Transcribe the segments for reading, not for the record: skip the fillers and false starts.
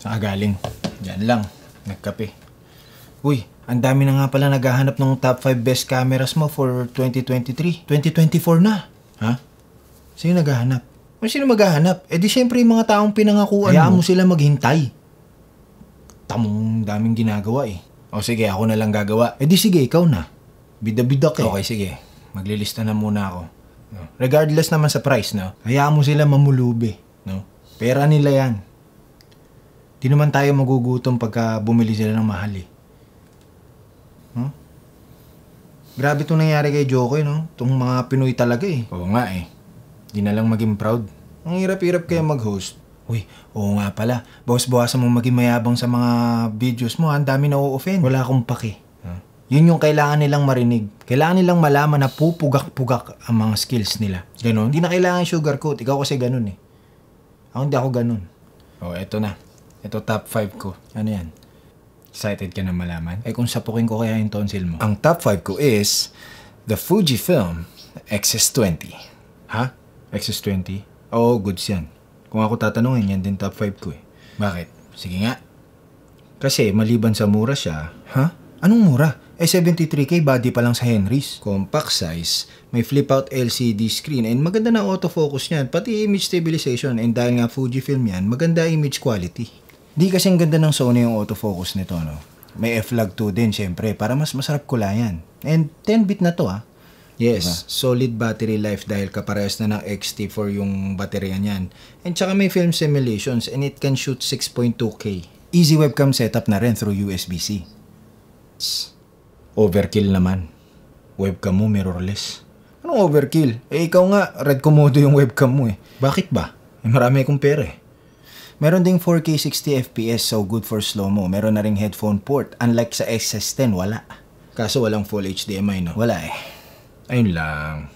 Saan ka galing? Diyan lang. Nagkape. Uy, ang dami na nga pala naghahanap ng top 5 best cameras mo for 2023. 2024 na. Ha? Sino naghahanap? O sino maghahanap? Eh di syempre yung mga taong pinangakuan hayaan mo sila maghintay. Tamong daming ginagawa eh. O sige, ako na lang gagawa. Eh di sige, ikaw na. Bida-bidak eh. Okay, sige. Maglilista na muna ako. No? Regardless naman sa price, no? Hayaan mo sila mamulubi. No? Pera nila yan. Di naman tayo magugutom pagka bumili sila ng mahal eh. Huh? Grabe itong nangyari kay Jokoy, no? Itong mga Pinoy talaga eh. Oo nga eh. Di na lang maging proud. Ang hirap-hirap kaya mag-host. Uy, oo nga pala. Bawas-bawasan mo maging mayabang sa mga videos mo. Ang dami na o-offend. Wala akong pake. Huh? Yun yung kailangan nilang marinig. Kailangan nilang malaman na pupugak-pugak ang mga skills nila. Ganon? Hindi na kailangan sugarcoat. Ikaw kasi ganun eh. Ako hindi ako ganun. Oh, eto na. Ito top 5 ko. Ano yan? Excited ka na malaman? Eh kung sapukin ko kaya yung tonsil mo. Ang top 5 ko is the Fujifilm X-S20. Ha? X-S20? Oo, goods yan. Kung ako tatanungin, yan din top 5 ko eh. Bakit? Sige nga. Kasi maliban sa mura siya. Ha? Anong mura? Eh 73K body pa lang sa Henry's. Compact size, may flip-out LCD screen, and maganda na autofocus niyan. Pati image stabilization, and dahil nga Fujifilm yan, maganda image quality. Di kasing ganda ng Sony yung autofocus nito, no? May F-Log 2 din, syempre, para mas masarap kulayan. And 10-bit na to, ha? Yes, diba? Solid battery life dahil kaparehas na ng XT4 yung baterya niyan. And tsaka may film simulations, and it can shoot 6.2K. Easy webcam setup na rin through USB-C. Overkill naman. Webcam mo mirrorless. Anong overkill? Eh ikaw nga, Red Komodo yung webcam mo eh. Bakit ba? Eh marami akong pera eh. Meron ding 4K 60fps, so good for slow-mo. Meron na ring headphone port. Unlike sa XS10, wala. Kaso walang full HDMI, no? Wala eh. Ayun lang.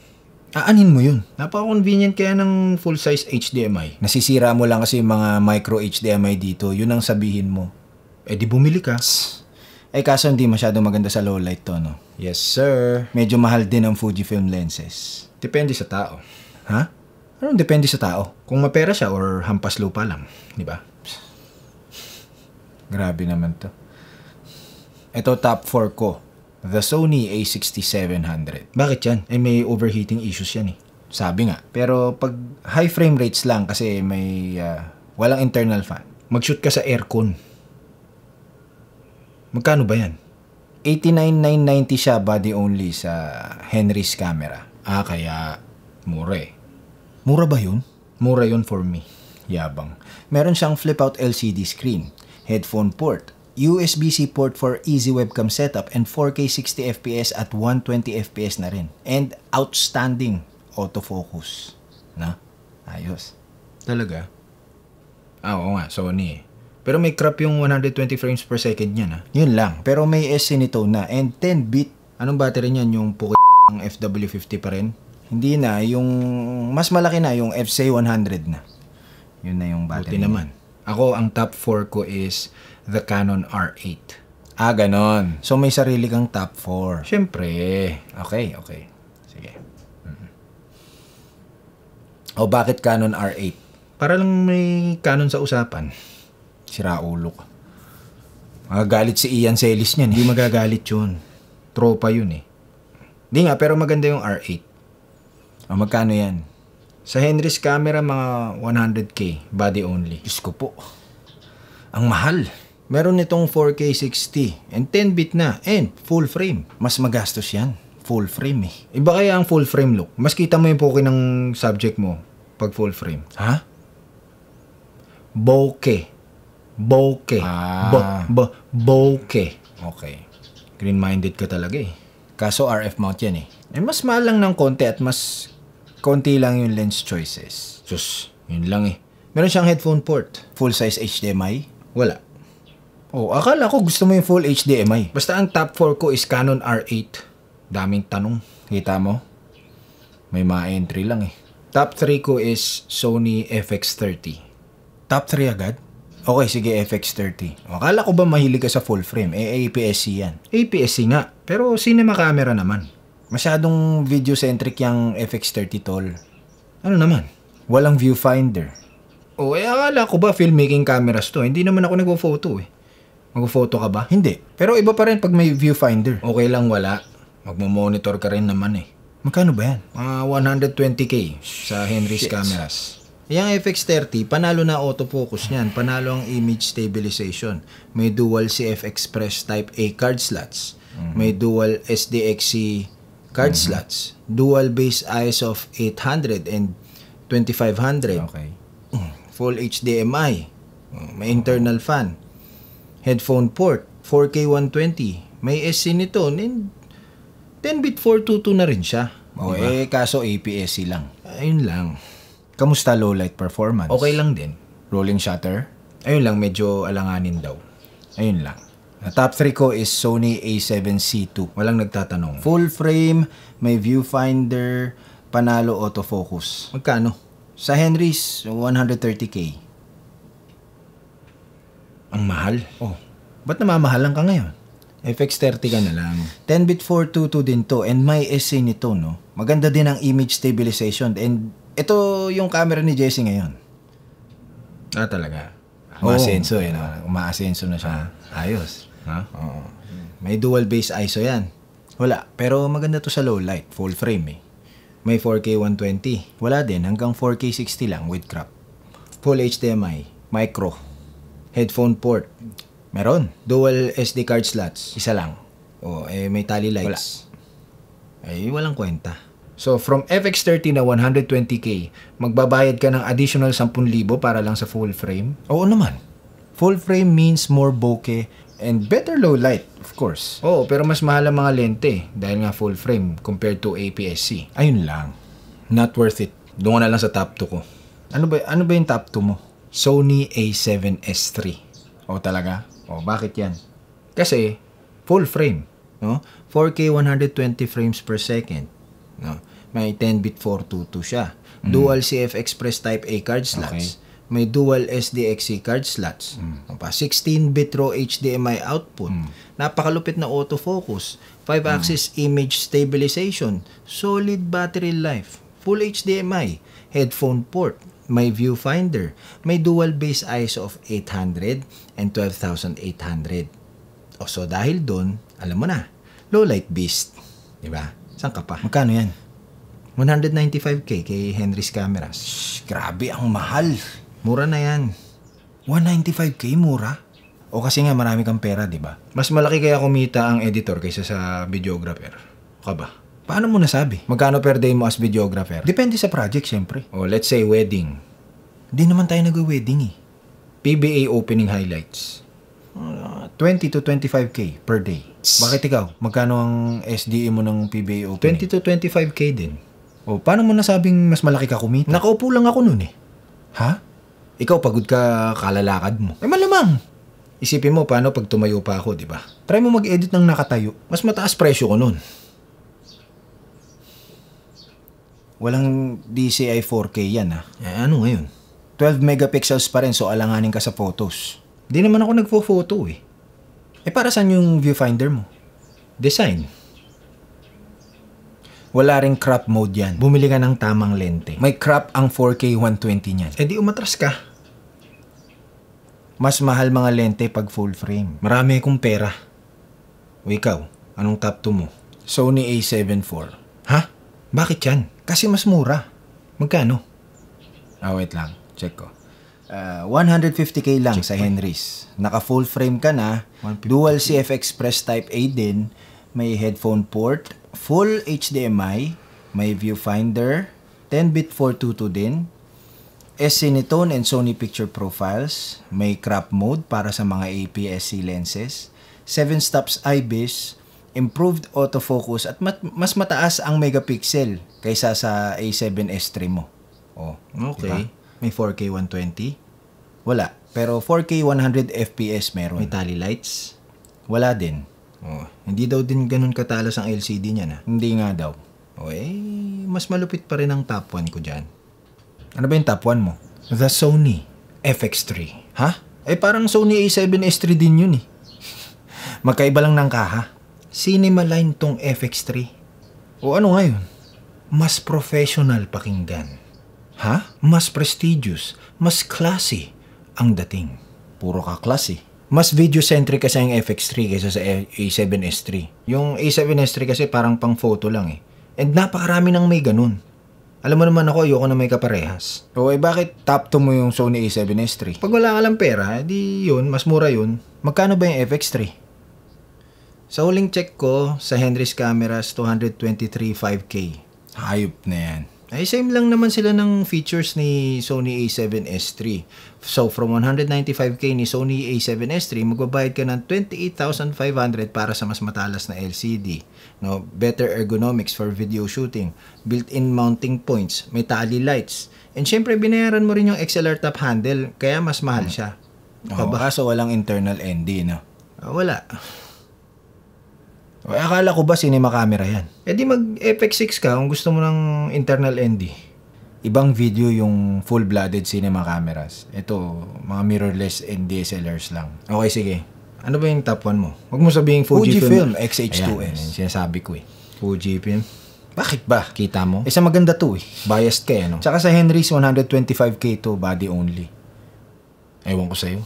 Aanin mo yun. Napaka-convenient kaya ng full-size HDMI. Nasisira mo lang kasi yung mga micro HDMI dito. Yun ang sabihin mo. Eh di bumili ka. Eh kaso hindi masyado maganda sa low light to, no? Yes, sir. Medyo mahal din ang Fujifilm lenses. Depende sa tao. Ha? Anong depende sa tao? Kung mapera siya or hampas lupa lang. Di ba? Grabe naman to. Ito top 4 ko. The Sony a6700. Bakit yan? Eh may overheating issues yan eh. Sabi nga. Pero pag high frame rates lang kasi may walang internal fan. Mag-shoot ka sa aircon. Magkano ba yan? 89,990 siya body only sa Henry's camera. Kaya mura eh. Mura ba yun? Mura yun for me. Yabang. Meron siyang flip-out LCD screen, headphone port, USB-C port for easy webcam setup, and 4K 60fps at 120fps na rin. And outstanding autofocus. Na? Ayos. Talaga? Oo nga, Sony eh. Pero may crop yung 120 frames per second niya na. Yun lang. Pero may S-Cinetone na and 10-bit. Anong battery niyan? Yung ng FW50 pa rin? Hindi na. Yung mas malaki na yung FC100 na. Yun na yung battery. Buti naman. Ako, ang top 4 ko is the Canon R8. Ganon. So may sarili kang top 4. Siyempre. Okay. Sige. O bakit Canon R8? Para lang may Canon sa usapan. Sira ulo ka. Magagalit si Ian Celis niyan. Hindi magagalit yun. Tropa yun eh. Hindi nga, pero maganda yung R8. Magkano yan? Sa Henry's camera, mga 100K. Body only. Diyos ko po. Ang mahal. Meron nitong 4K 60. And 10-bit na. And full frame. Mas magastos yan. Full frame eh. Iba kaya ang full frame look? Mas kita mo yung poke ng subject mo pag full frame. Ha? Bokeh. Bokeh. Bokeh. Okay. Green-minded ka talaga eh. Kaso RF mount yan eh. Mas mahal lang ng konti at mas konti lang yung lens choices. Sus, yun lang eh. Meron siyang headphone port. Full size HDMI? Wala. Akala ko gusto mo yung full HDMI. Basta ang top 4 ko is Canon R8. Daming tanong. Kita mo? May mga entry lang eh. Top 3 ko is Sony FX30. Top 3 agad? Okay, sige, FX30. Akala ko ba mahilig ka sa full frame? APS-C yan. APS-C nga, pero cinema camera naman. Masyadong video-centric yung FX30 tol. Ano naman? Walang viewfinder. O, akala ko ba filmmaking cameras to? Hindi naman ako nagpo-photo eh. Magpo-photo ka ba? Hindi. Pero iba pa rin pag may viewfinder. Okay lang wala. Magmo-monitor ka rin naman eh. Magkano ba yan? 120k sa Henry's cameras. Yung FX30, panalo na autofocus niyan. Panalo ang image stabilization. May dual CF Express Type A card slots. May dual SDXC card slots. Dual base ISO of 800 and 2500. Okay. Full HDMI. May internal fan. Headphone port. 4K 120. May SC nito. 10-bit 422 na rin siya. Diba? Kaso APS-C lang. Ayun lang. Kamusta low light performance? Okay lang din. Rolling shutter? Ayun lang, medyo alanganin daw. Ayun lang. Top 3 ko is Sony A7C II. Walang nagtatanong. Full frame, may viewfinder, panalo autofocus. Magkano? Sa Henry's, 130k. Ang mahal. Oh, ba't namamahalan ka ngayon? FX30 ka na lang. 10-bit 422 din to and may SC nito, no? Maganda din ang image stabilization and ito yung camera ni Jesse ngayon. Talaga? Umaasenso no? Umaasenso na siya. Ayos. Ha? Oo. May dual base ISO yan. Wala, pero maganda to sa low light. Full frame eh. May 4K 120. Wala din, hanggang 4K 60 lang with crop. Full HDMI. Micro. Headphone port. Meron. Dual SD card slots. Isa lang. May tally lights. Walang kwenta. So, from FX30 na 120k, magbabayad ka ng additional 10,000 para lang sa full frame? Oo naman. Full frame means more bokeh and better low light, of course. Oo, pero mas mahal ang mga lente dahil nga full frame compared to APS-C. Ayun lang. Not worth it. Doon na lang sa top 2 ko. Ano ba yung top 2 mo? Sony A7S III. Talaga? Bakit yan? Kasi, full frame. No? 4K 120 frames per second. No? May 10-bit 422 siya. Dual CF Express Type A card slots. May dual SDXC card slots. 16-bit RAW HDMI output. Napakalupit na autofocus. 5-axis image stabilization. Solid battery life. Full HDMI. Headphone port. May viewfinder. May dual base ISO of 800 and 12,800. So dahil doon, alam mo na, low light beast. Diba? Saan ka pa? Magkano yan? 195k kay Henry's cameras. Grabe, ang mahal. Mura na yan. 195k, mura? Kasi nga marami kang pera, di ba? Mas malaki kaya kumita ang editor kaysa sa videographer. Ka ba? Paano mo nasabi? Magkano per day mo as videographer? Depende sa project, syempre. Let's say wedding. Hindi naman tayo nag-wedding eh. PBA opening highlights. 20 to 25k per day. Bakit ikaw? Magkano ang SDA mo ng PBA opening? 20 to 25k din. Paano mo nasabing mas malaki ka kumita? Nakaupo lang ako nun eh. Ha? Ikaw pagod ka kalalakad mo. Malamang. Isipin mo paano pag tumayo pa ako, di ba? Try mo mag-edit ng nakatayo. Mas mataas presyo ko nun. Walang DCI 4K yan ha. Ano ngayon? 12 megapixels pa rin so alanganin ka sa photos. Di naman ako nagpo-photo eh. Para saan yung viewfinder mo? Design. Wala ring crop mode yan. Bumili ka ng tamang lente. May crop ang 4K 120 niyan. Di umatras ka. Mas mahal mga lente pag full frame. Marami akong pera. Ikaw, anong top 2 mo? Sony A7 IV. Ha? Bakit yan? Kasi mas mura. Magkano? Wait lang. Check ko. 150k lang sa Henry's. Naka full frame ka na. Dual CF Express Type A din. May headphone port. Full HDMI. May viewfinder. 10-bit 422 din. S-Cinetone and Sony Picture Profiles. May crop mode para sa mga APS-C lenses. 7 stops IBIS. Improved autofocus at mas mataas ang megapixel kaysa sa A7S III mo. Okay. Diba? May 4K 120? Wala. Pero 4K 100 FPS meron. May tally lights? Wala din. Hindi daw din ganun katalas ang LCD niya na. Hindi nga daw. Mas malupit pa rin ang top 1 ko dyan. Ano ba yung top 1 mo? The Sony FX3. Ha? Parang Sony A7S III din yun eh. Magkaiba lang ng kaha. Cinema line tong FX3. Ano nga yun? Mas professional pakinggan. Ha? Mas prestigious, mas classy ang dating. Puro ka classy. Mas video-centric kasi ang FX3 kaysa sa A7S3. Yung A7S3 kasi parang pang photo lang eh. And napakarami nang may ganun. Alam mo naman ako, ayoko na may kaparehas. O bakit top 2 mo yung Sony A7S3? Pag wala ka lang pera, di yun, mas mura yun. Magkano ba yung FX3? Sa huling check ko, sa Henry's Cameras, 223 5K. Hayop na yan. Ay, same lang naman sila ng features ni Sony A7S3. So, from 195K ni Sony A7S3, magbabayad ka ng 28,500 para sa mas matalas na LCD. No, better ergonomics for video shooting, built-in mounting points, may tally lights. And syempre, binayaran mo rin yung XLR top handle, kaya mas mahal siya. Kaso walang internal ND, no? Wala. Akala ko ba cinema camera yan? E di mag-FX6 ka kung gusto mo ng internal ND. Ibang video yung full-blooded cinema cameras. Ito, mga mirrorless and DSLRs lang. Okay, sige. Ano ba yung top 1 mo? Huwag mo sabihin Fujifilm X-H2S. Ayan, sinasabi ko eh. Fujifilm. Bakit ba? Kita mo? Isa maganda to eh. Biased ka eh, no? Tsaka sa Henry's 125K to, body only. Ewan ko sa'yo.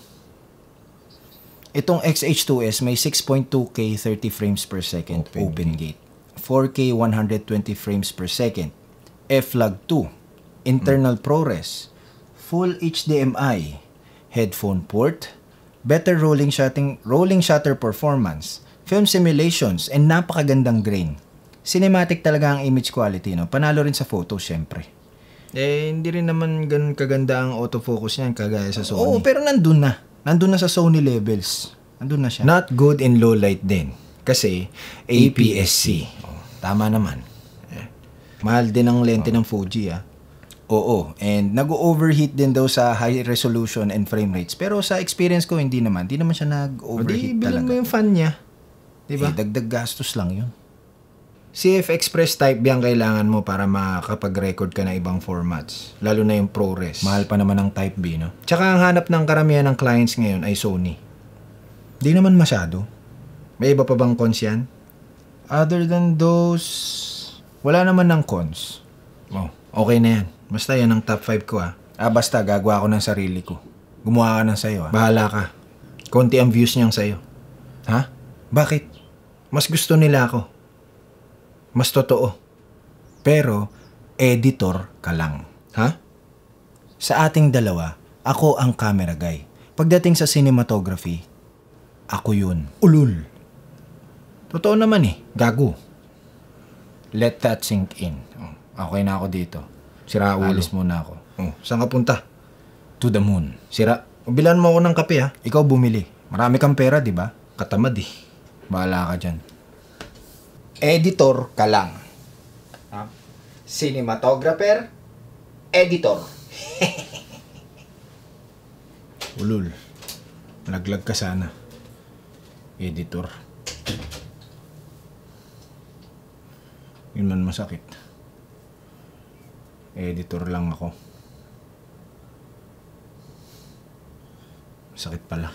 Itong X-H2S may 6.2K 30 frames per second open gate. 4K 120 frames per second. F-Log 2. Internal ProRes. Full HDMI. Headphone port. Better rolling shutter performance. Film simulations and napakagandang grain. Cinematic talaga ang image quality, no? Panalo rin sa photos, syempre. Eh, hindi rin naman ganun kaganda ang autofocus niyan kagaya sa Sony. Oo, pero nandun na. Nandun na sa Sony levels. Nandun na siya. Not good in low light din. Kasi APS-C. Tama naman. Mahal din ang lente ng Fuji, ah. Oo, and nag-overheat din daw sa high resolution and frame rates. Pero sa experience ko, hindi naman. Hindi naman siya nag-overheat Bilhin talaga. mo yung fan niya. Diba? Dagdag gastos lang yun. CF Express Type B ang kailangan mo para makapag-record ka na ibang formats. Lalo na yung ProRes. Mahal pa naman ang Type B, no? Tsaka ang hanap ng karamihan ng clients ngayon ay Sony. Di naman masyado. May iba pa bang cons yan? Other than those, wala naman ng cons. Oh, okay na yan. Basta yan ang top 5 ko, ah. Basta gagawa ko ng sarili ko. Gumawa ka ng sayo, ah. Bahala ka. Konti ang views niyang sa'yo. Ha? Bakit? Mas gusto nila ako. Mas totoo. Pero, editor ka lang. Ha? Sa ating dalawa, ako ang camera guy. Pagdating sa cinematography, ako yun. Ulul. Totoo naman eh. Gago. Let that sink in. Okay na ako dito. Sira ulo. Alis muna ako. Oh, saan ka punta? To the moon. Sira. Bilan mo ako ng kape, ha? Ikaw bumili. Marami kang pera, di ba? Katamad eh. Bahala ka dyan. Editor ka lang. Ha? Cinematographer, editor. Ulul. Naglag ka sana. Editor. Yun man masakit. Editor lang ako. Sakit pala.